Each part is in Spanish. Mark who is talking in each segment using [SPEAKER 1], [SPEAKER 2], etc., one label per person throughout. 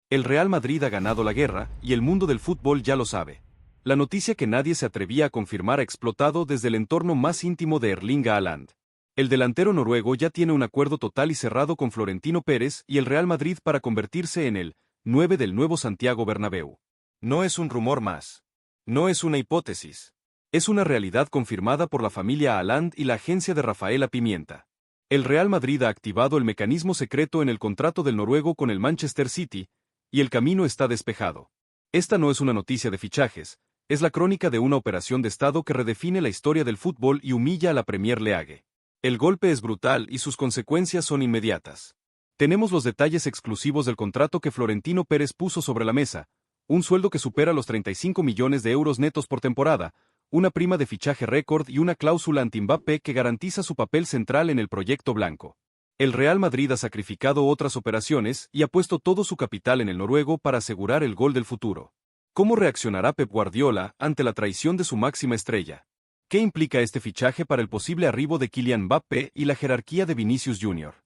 [SPEAKER 1] El Real Madrid ha ganado la guerra, y el mundo del fútbol ya lo sabe. La noticia que nadie se atrevía a confirmar ha explotado desde el entorno más íntimo de Erling Haaland. El delantero noruego ya tiene un acuerdo total y cerrado con Florentino Pérez y el Real Madrid para convertirse en el 9 del nuevo Santiago Bernabéu. No es un rumor más. No es una hipótesis. Es una realidad confirmada por la familia Haaland y la agencia de Rafaela Pimienta. El Real Madrid ha activado el mecanismo secreto en el contrato del noruego con el Manchester City, y el camino está despejado. Esta no es una noticia de fichajes, es la crónica de una operación de Estado que redefine la historia del fútbol y humilla a la Premier League. El golpe es brutal y sus consecuencias son inmediatas. Tenemos los detalles exclusivos del contrato que Florentino Pérez puso sobre la mesa, un sueldo que supera los 35 millones de euros netos por temporada, una prima de fichaje récord y una cláusula anti-Mbappé que garantiza su papel central en el proyecto blanco. El Real Madrid ha sacrificado otras operaciones y ha puesto todo su capital en el noruego para asegurar el gol del futuro. ¿Cómo reaccionará Pep Guardiola ante la traición de su máxima estrella? ¿Qué implica este fichaje para el posible arribo de Kylian Mbappé y la jerarquía de Vinicius Jr.?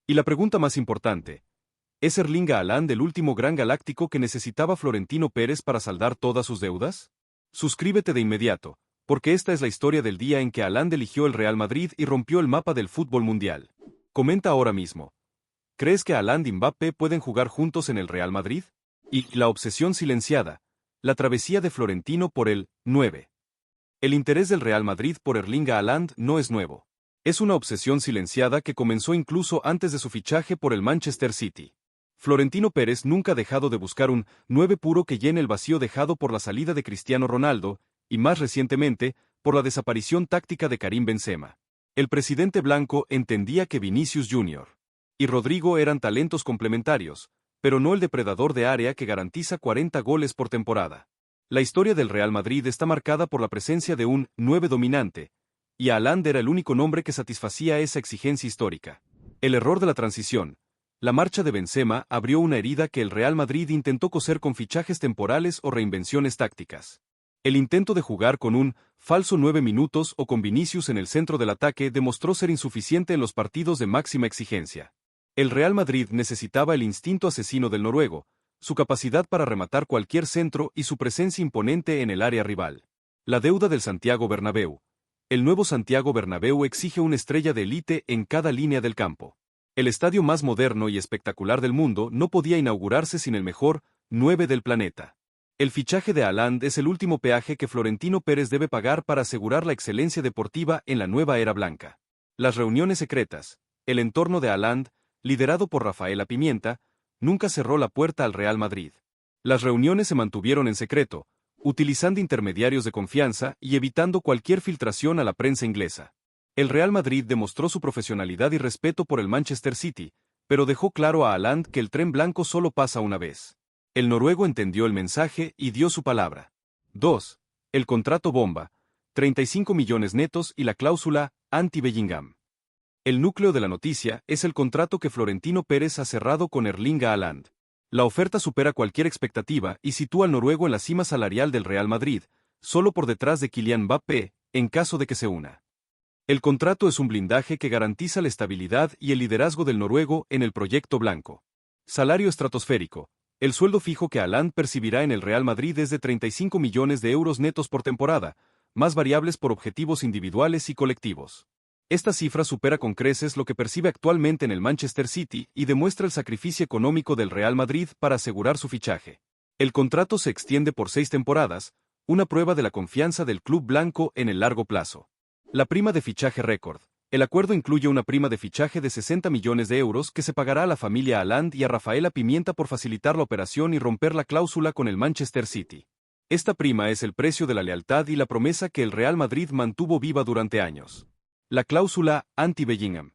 [SPEAKER 1] Y la pregunta más importante, ¿es Erling Haaland el último gran galáctico que necesitaba Florentino Pérez para saldar todas sus deudas? Suscríbete de inmediato, porque esta es la historia del día en que Haaland eligió el Real Madrid y rompió el mapa del fútbol mundial. Comenta ahora mismo. ¿Crees que Haaland y Mbappé pueden jugar juntos en el Real Madrid? Y la obsesión silenciada, la travesía de Florentino por el 9. El interés del Real Madrid por Erling Haaland no es nuevo. Es una obsesión silenciada que comenzó incluso antes de su fichaje por el Manchester City. Florentino Pérez nunca ha dejado de buscar un 9 puro que llene el vacío dejado por la salida de Cristiano Ronaldo, y más recientemente, por la desaparición táctica de Karim Benzema. El presidente blanco entendía que Vinicius Jr. y Rodrigo eran talentos complementarios, pero no el depredador de área que garantiza 40 goles por temporada. La historia del Real Madrid está marcada por la presencia de un 9 dominante, y Haaland era el único nombre que satisfacía esa exigencia histórica. El error de la transición, la marcha de Benzema abrió una herida que el Real Madrid intentó coser con fichajes temporales o reinvenciones tácticas. El intento de jugar con un falso 9 minutos o con Vinicius en el centro del ataque demostró ser insuficiente en los partidos de máxima exigencia. El Real Madrid necesitaba el instinto asesino del noruego, su capacidad para rematar cualquier centro y su presencia imponente en el área rival. La deuda del Santiago Bernabéu. El nuevo Santiago Bernabéu exige una estrella de élite en cada línea del campo. El estadio más moderno y espectacular del mundo no podía inaugurarse sin el mejor 9 del planeta. El fichaje de Haaland es el último peaje que Florentino Pérez debe pagar para asegurar la excelencia deportiva en la nueva era blanca. Las reuniones secretas, el entorno de Haaland, liderado por Rafaela Pimienta, nunca cerró la puerta al Real Madrid. Las reuniones se mantuvieron en secreto, utilizando intermediarios de confianza y evitando cualquier filtración a la prensa inglesa. El Real Madrid demostró su profesionalidad y respeto por el Manchester City, pero dejó claro a Haaland que el tren blanco solo pasa una vez. El noruego entendió el mensaje y dio su palabra. 2. El contrato bomba, 35 millones netos y la cláusula anti-Bellingham. El núcleo de la noticia es el contrato que Florentino Pérez ha cerrado con Erling Haaland. La oferta supera cualquier expectativa y sitúa al noruego en la cima salarial del Real Madrid, solo por detrás de Kylian Mbappé, en caso de que se una. El contrato es un blindaje que garantiza la estabilidad y el liderazgo del noruego en el proyecto blanco. Salario estratosférico. El sueldo fijo que Haaland percibirá en el Real Madrid es de 35 millones de euros netos por temporada, más variables por objetivos individuales y colectivos. Esta cifra supera con creces lo que percibe actualmente en el Manchester City y demuestra el sacrificio económico del Real Madrid para asegurar su fichaje. El contrato se extiende por 6 temporadas, una prueba de la confianza del club blanco en el largo plazo. La prima de fichaje récord. El acuerdo incluye una prima de fichaje de 60 millones de euros que se pagará a la familia Haaland y a Rafaela Pimienta por facilitar la operación y romper la cláusula con el Manchester City. Esta prima es el precio de la lealtad y la promesa que el Real Madrid mantuvo viva durante años. La cláusula anti-Bellingham.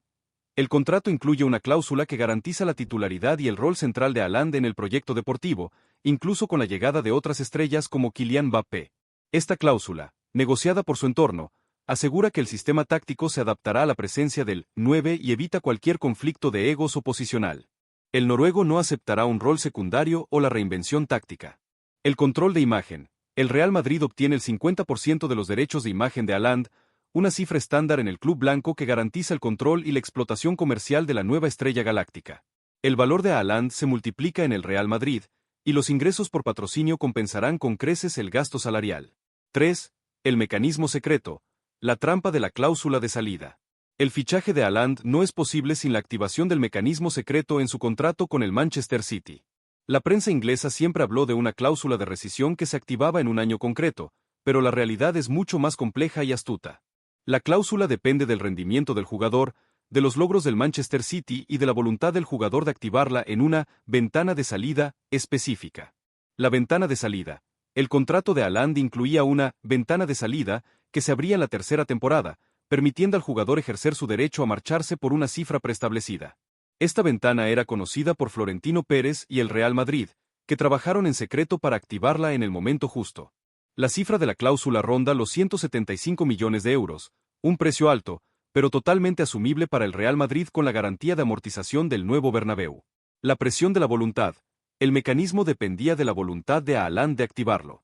[SPEAKER 1] El contrato incluye una cláusula que garantiza la titularidad y el rol central de Haaland en el proyecto deportivo, incluso con la llegada de otras estrellas como Kylian Mbappé. Esta cláusula, negociada por su entorno, asegura que el sistema táctico se adaptará a la presencia del 9 y evita cualquier conflicto de egos o posicional. El noruego no aceptará un rol secundario o la reinvención táctica. El control de imagen. El Real Madrid obtiene el 50% de los derechos de imagen de Haaland, una cifra estándar en el club blanco que garantiza el control y la explotación comercial de la nueva estrella galáctica. El valor de Haaland se multiplica en el Real Madrid, y los ingresos por patrocinio compensarán con creces el gasto salarial. 3. El mecanismo secreto. La trampa de la cláusula de salida. El fichaje de Haaland no es posible sin la activación del mecanismo secreto en su contrato con el Manchester City. La prensa inglesa siempre habló de una cláusula de rescisión que se activaba en un año concreto, pero la realidad es mucho más compleja y astuta. La cláusula depende del rendimiento del jugador, de los logros del Manchester City y de la voluntad del jugador de activarla en una ventana de salida específica. La ventana de salida. El contrato de Haaland incluía una ventana de salida que se abría en la tercera temporada, permitiendo al jugador ejercer su derecho a marcharse por una cifra preestablecida. Esta ventana era conocida por Florentino Pérez y el Real Madrid, que trabajaron en secreto para activarla en el momento justo. La cifra de la cláusula ronda los 175 millones de euros, un precio alto, pero totalmente asumible para el Real Madrid con la garantía de amortización del nuevo Bernabéu. La presión de la voluntad. El mecanismo dependía de la voluntad de Haaland de activarlo.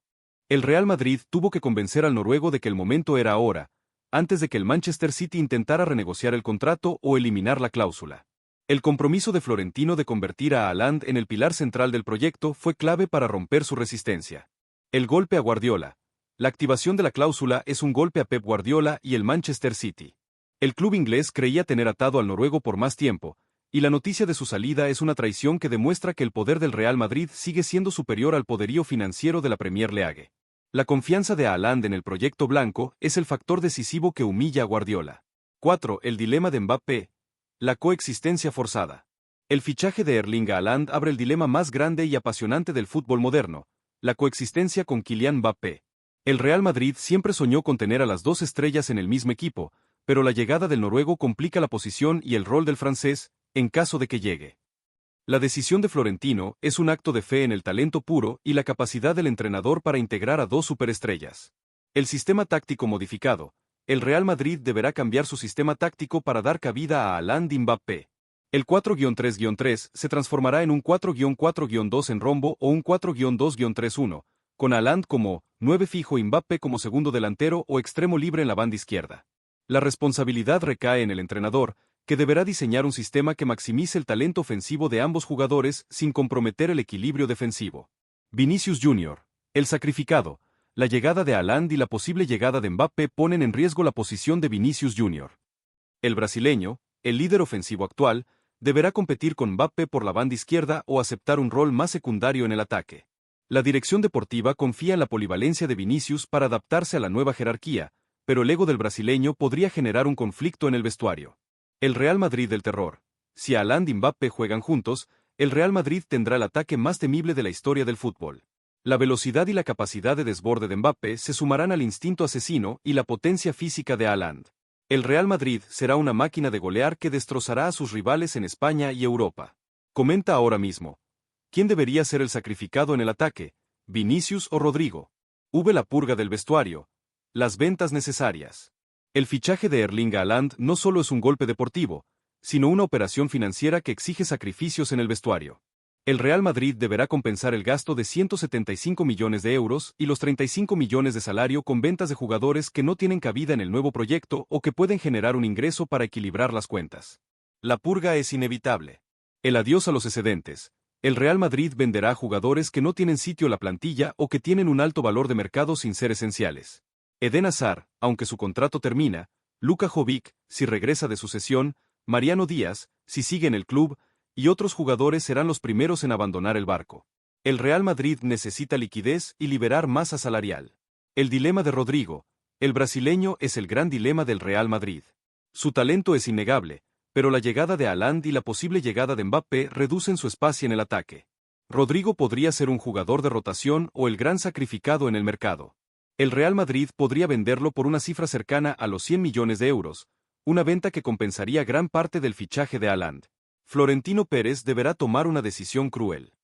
[SPEAKER 1] El Real Madrid tuvo que convencer al noruego de que el momento era ahora, antes de que el Manchester City intentara renegociar el contrato o eliminar la cláusula. El compromiso de Florentino de convertir a Haaland en el pilar central del proyecto fue clave para romper su resistencia. El golpe a Guardiola. La activación de la cláusula es un golpe a Pep Guardiola y el Manchester City. El club inglés creía tener atado al noruego por más tiempo, y la noticia de su salida es una traición que demuestra que el poder del Real Madrid sigue siendo superior al poderío financiero de la Premier League. La confianza de Haaland en el proyecto blanco es el factor decisivo que humilla a Guardiola. 4. El dilema de Mbappé. La coexistencia forzada. El fichaje de Erling Haaland abre el dilema más grande y apasionante del fútbol moderno, la coexistencia con Kylian Mbappé. El Real Madrid siempre soñó con tener a las dos estrellas en el mismo equipo, pero la llegada del noruego complica la posición y el rol del francés, en caso de que llegue. La decisión de Florentino es un acto de fe en el talento puro y la capacidad del entrenador para integrar a dos superestrellas. El sistema táctico modificado. El Real Madrid deberá cambiar su sistema táctico para dar cabida a Haaland y Mbappé. El 4-3-3 se transformará en un 4-4-2 en rombo o un 4-2-3-1, con Haaland como 9 fijo y Mbappé como segundo delantero o extremo libre en la banda izquierda. La responsabilidad recae en el entrenador, que deberá diseñar un sistema que maximice el talento ofensivo de ambos jugadores sin comprometer el equilibrio defensivo. Vinicius Jr., el sacrificado. La llegada de Haaland y la posible llegada de Mbappé ponen en riesgo la posición de Vinicius Jr. El brasileño, el líder ofensivo actual, deberá competir con Mbappé por la banda izquierda o aceptar un rol más secundario en el ataque. La dirección deportiva confía en la polivalencia de Vinicius para adaptarse a la nueva jerarquía, pero el ego del brasileño podría generar un conflicto en el vestuario. El Real Madrid del terror. Si Haaland y Mbappé juegan juntos, el Real Madrid tendrá el ataque más temible de la historia del fútbol. La velocidad y la capacidad de desborde de Mbappé se sumarán al instinto asesino y la potencia física de Haaland. El Real Madrid será una máquina de golear que destrozará a sus rivales en España y Europa. Comenta ahora mismo. ¿Quién debería ser el sacrificado en el ataque? ¿Vinicius o Rodrigo? La purga del vestuario. Las ventas necesarias. El fichaje de Erling Haaland no solo es un golpe deportivo, sino una operación financiera que exige sacrificios en el vestuario. El Real Madrid deberá compensar el gasto de 175 millones de euros y los 35 millones de salario con ventas de jugadores que no tienen cabida en el nuevo proyecto o que pueden generar un ingreso para equilibrar las cuentas. La purga es inevitable. El adiós a los excedentes. El Real Madrid venderá a jugadores que no tienen sitio en la plantilla o que tienen un alto valor de mercado sin ser esenciales. Eden Hazard, aunque su contrato termina, Luka Jovic, si regresa de su cesión, Mariano Díaz, si sigue en el club, y otros jugadores serán los primeros en abandonar el barco. El Real Madrid necesita liquidez y liberar masa salarial. El dilema de Rodrigo. El brasileño es el gran dilema del Real Madrid. Su talento es innegable, pero la llegada de Haaland y la posible llegada de Mbappé reducen su espacio en el ataque. Rodrigo podría ser un jugador de rotación o el gran sacrificado en el mercado. El Real Madrid podría venderlo por una cifra cercana a los 100 millones de euros, una venta que compensaría gran parte del fichaje de Haaland. Florentino Pérez deberá tomar una decisión cruel.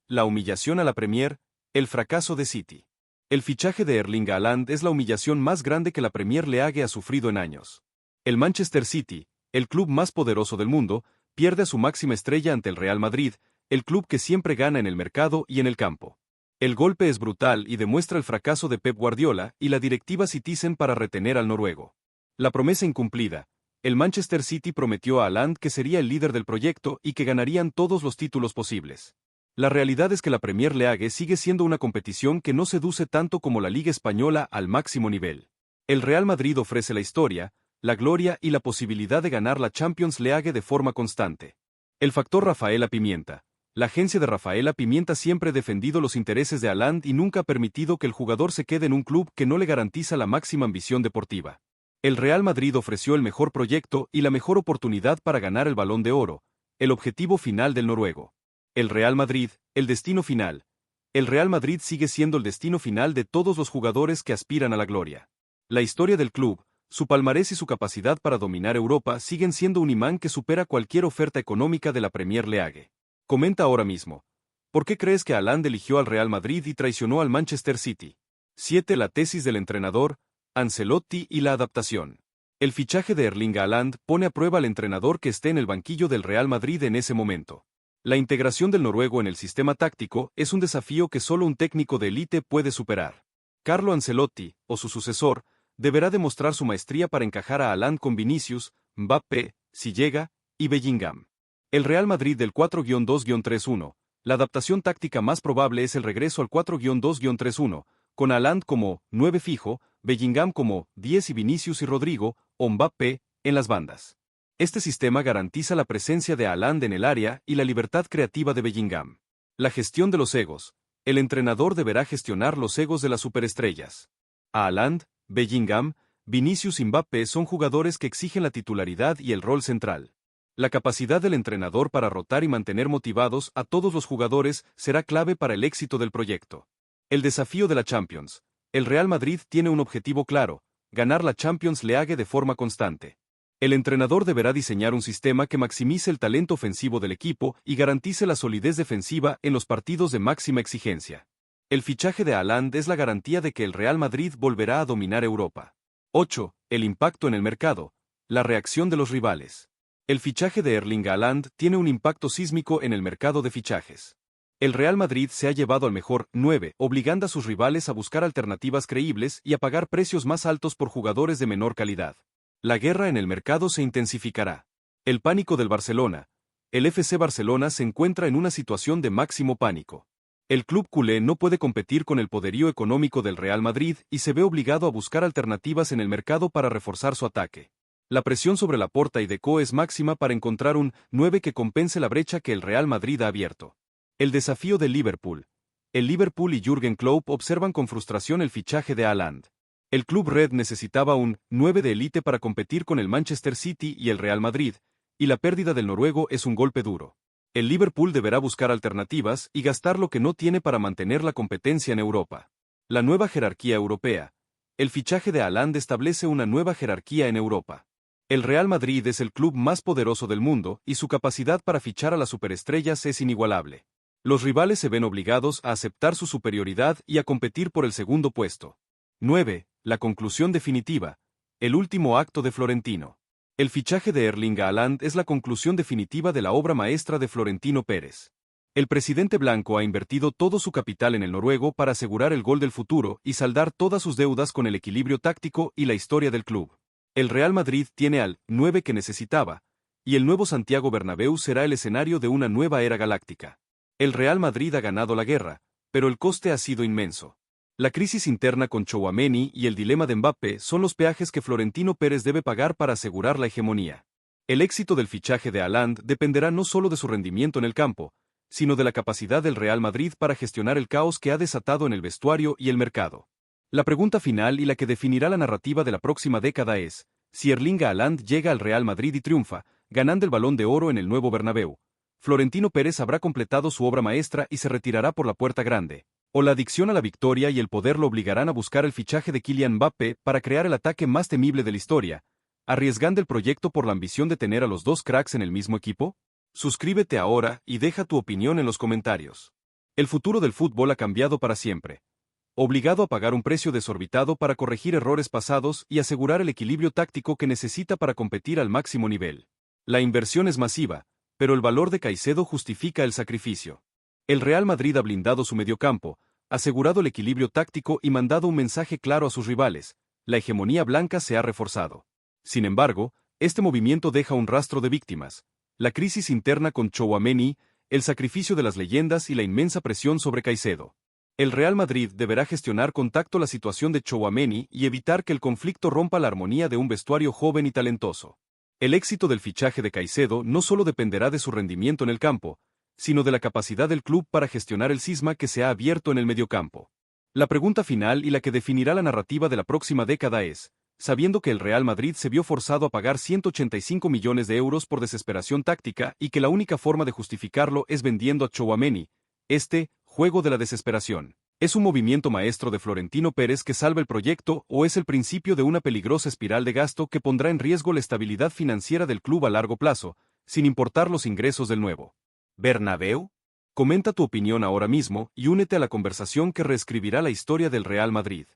[SPEAKER 1] La humillación a la Premier, el fracaso de City. El fichaje de Erling Haaland es la humillación más grande que la Premier League ha sufrido en años. El Manchester City, el club más poderoso del mundo, pierde a su máxima estrella ante el Real Madrid, el club que siempre gana en el mercado y en el campo. El golpe es brutal y demuestra el fracaso de Pep Guardiola y la directiva Citizen para retener al noruego. La promesa incumplida. El Manchester City prometió a Haaland que sería el líder del proyecto y que ganarían todos los títulos posibles. La realidad es que la Premier League sigue siendo una competición que no seduce tanto como la Liga Española al máximo nivel. El Real Madrid ofrece la historia, la gloria y la posibilidad de ganar la Champions League de forma constante. El factor Rafaela Pimienta. La agencia de Rafaela Pimienta siempre ha defendido los intereses de Haaland y nunca ha permitido que el jugador se quede en un club que no le garantiza la máxima ambición deportiva. El Real Madrid ofreció el mejor proyecto y la mejor oportunidad para ganar el Balón de Oro, el objetivo final del noruego. El Real Madrid, el destino final. El Real Madrid sigue siendo el destino final de todos los jugadores que aspiran a la gloria. La historia del club, su palmarés y su capacidad para dominar Europa siguen siendo un imán que supera cualquier oferta económica de la Premier League. Comenta ahora mismo. ¿Por qué crees que Haaland eligió al Real Madrid y traicionó al Manchester City? 7. La tesis del entrenador, Ancelotti y la adaptación. El fichaje de Erling Haaland pone a prueba al entrenador que esté en el banquillo del Real Madrid en ese momento. La integración del noruego en el sistema táctico es un desafío que solo un técnico de élite puede superar. Carlo Ancelotti, o su sucesor, deberá demostrar su maestría para encajar a Haaland con Vinicius, Mbappé, si llega, y Bellingham. El Real Madrid del 4-2-3-1, la adaptación táctica más probable es el regreso al 4-2-3-1, con Haaland como 9 fijo, Bellingham como 10 y Vinicius y Rodrigo, o Mbappé, en las bandas. Este sistema garantiza la presencia de Haaland en el área y la libertad creativa de Bellingham. La gestión de los egos. El entrenador deberá gestionar los egos de las superestrellas. Haaland, Bellingham, Vinicius y Mbappé son jugadores que exigen la titularidad y el rol central. La capacidad del entrenador para rotar y mantener motivados a todos los jugadores será clave para el éxito del proyecto. El desafío de la Champions. El Real Madrid tiene un objetivo claro: ganar la Champions League de forma constante. El entrenador deberá diseñar un sistema que maximice el talento ofensivo del equipo y garantice la solidez defensiva en los partidos de máxima exigencia. El fichaje de Haaland es la garantía de que el Real Madrid volverá a dominar Europa. 8. El impacto en el mercado. La reacción de los rivales. El fichaje de Erling Haaland tiene un impacto sísmico en el mercado de fichajes. El Real Madrid se ha llevado al mejor 9, obligando a sus rivales a buscar alternativas creíbles y a pagar precios más altos por jugadores de menor calidad. La guerra en el mercado se intensificará. El pánico del Barcelona. El FC Barcelona se encuentra en una situación de máximo pánico. El club culé no puede competir con el poderío económico del Real Madrid y se ve obligado a buscar alternativas en el mercado para reforzar su ataque. La presión sobre Laporta y Deco es máxima para encontrar un 9 que compense la brecha que el Real Madrid ha abierto. El desafío del Liverpool. El Liverpool y Jürgen Klopp observan con frustración el fichaje de Haaland. El club red necesitaba un 9 de élite para competir con el Manchester City y el Real Madrid, y la pérdida del noruego es un golpe duro. El Liverpool deberá buscar alternativas y gastar lo que no tiene para mantener la competencia en Europa. La nueva jerarquía europea. El fichaje de Haaland establece una nueva jerarquía en Europa. El Real Madrid es el club más poderoso del mundo y su capacidad para fichar a las superestrellas es inigualable. Los rivales se ven obligados a aceptar su superioridad y a competir por el segundo puesto. 9. La conclusión definitiva. El último acto de Florentino. El fichaje de Erling Haaland es la conclusión definitiva de la obra maestra de Florentino Pérez. El presidente blanco ha invertido todo su capital en el noruego para asegurar el gol del futuro y saldar todas sus deudas con el equilibrio táctico y la historia del club. El Real Madrid tiene al 9 que necesitaba, y el nuevo Santiago Bernabéu será el escenario de una nueva era galáctica. El Real Madrid ha ganado la guerra, pero el coste ha sido inmenso. La crisis interna con Tchouaméni y el dilema de Mbappé son los peajes que Florentino Pérez debe pagar para asegurar la hegemonía. El éxito del fichaje de Haaland dependerá no solo de su rendimiento en el campo, sino de la capacidad del Real Madrid para gestionar el caos que ha desatado en el vestuario y el mercado. La pregunta final y la que definirá la narrativa de la próxima década es: si Erling Haaland llega al Real Madrid y triunfa, ganando el Balón de Oro en el nuevo Bernabéu, Florentino Pérez habrá completado su obra maestra y se retirará por la puerta grande, o la adicción a la victoria y el poder lo obligarán a buscar el fichaje de Kylian Mbappé para crear el ataque más temible de la historia, arriesgando el proyecto por la ambición de tener a los dos cracks en el mismo equipo. Suscríbete ahora y deja tu opinión en los comentarios. El futuro del fútbol ha cambiado para siempre. Obligado a pagar un precio desorbitado para corregir errores pasados y asegurar el equilibrio táctico que necesita para competir al máximo nivel. La inversión es masiva, pero el valor de Caicedo justifica el sacrificio. El Real Madrid ha blindado su mediocampo, asegurado el equilibrio táctico y mandado un mensaje claro a sus rivales: la hegemonía blanca se ha reforzado. Sin embargo, Este movimiento deja un rastro de víctimas: la crisis interna con Tchouaméni, el sacrificio de las leyendas y la inmensa presión sobre Caicedo. El Real Madrid deberá gestionar con tacto la situación de Tchouaméni y evitar que el conflicto rompa la armonía de un vestuario joven y talentoso. El éxito del fichaje de Caicedo no solo dependerá de su rendimiento en el campo, sino de la capacidad del club para gestionar el cisma que se ha abierto en el mediocampo. La pregunta final y la que definirá la narrativa de la próxima década es: sabiendo que el Real Madrid se vio forzado a pagar 185 millones de euros por desesperación táctica y que la única forma de justificarlo es vendiendo a Tchouaméni, este juego de la desesperación, ¿es un movimiento maestro de Florentino Pérez que salva el proyecto o es el principio de una peligrosa espiral de gasto que pondrá en riesgo la estabilidad financiera del club a largo plazo, sin importar los ingresos del nuevo Bernabéu? Comenta tu opinión ahora mismo y únete a la conversación que reescribirá la historia del Real Madrid.